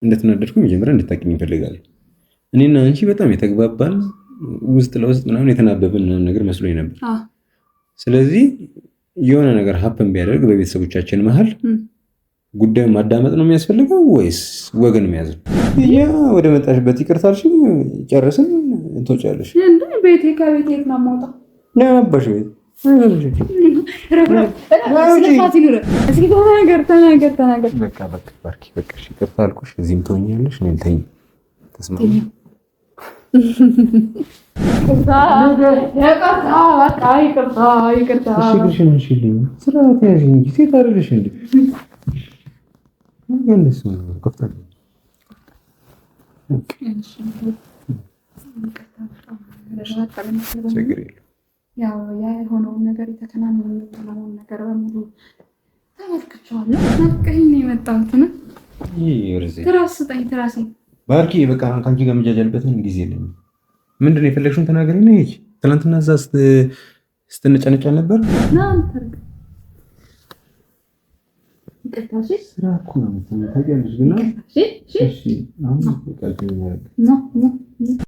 እንደተናደድኩ መጀመሪያ እንድታውቂኝ እፈልጋለሁ። እኔና አንቺ በጣም የተግባባን ውስጥ ለውስጥ ምናምን የተናበብን ነገር መስሎኝ ነበር። ስለዚህ የሆነ ነገር ሀፕን ቢያደርግ በቤተሰቦቻችን መሀል ጉዳዩን ማዳመጥ ነው የሚያስፈልገው ወይስ ወገን መያዝ ነው? ያ ወደ መጣሽበት ይቅርታ አልሽኝ፣ ጨርስን ትወጫለሽ። ቤቴ ከቤቴ ነው የምወጣው። ለማባሽ ቤት ተናገር። በቃ ባርኪ፣ በቃ ይቅርታ አልኩሽ። እዚህም ትሆኛለሽ፣ እኔም ተኝ። ተስማማ? ይቅርታ። ስርዓት ያዥ እንጂ ሴት አይደለሽ እንዴ? እንደሱ ከፍታ ችግር የለም። ያው የሆነውን ነገር የተከናወነውን ነገር በሙሉ ተመልክቼዋለሁ። ናፍቀኸኝ ነው የመጣሁት። ትራስ ስጠኝ፣ ትራሴ ባርኪ። በቃ ከአንቺ ጋር የምጃጃልበት ምንም ጊዜ የለኝም። ምንድን ነው የፈለግሽውን ተናገሪ ነው። ይሄ ትናንትና እዛ ስትነጫነጫ ነበር። ስራ እኮ ነው ታውቂያለሽ። ግን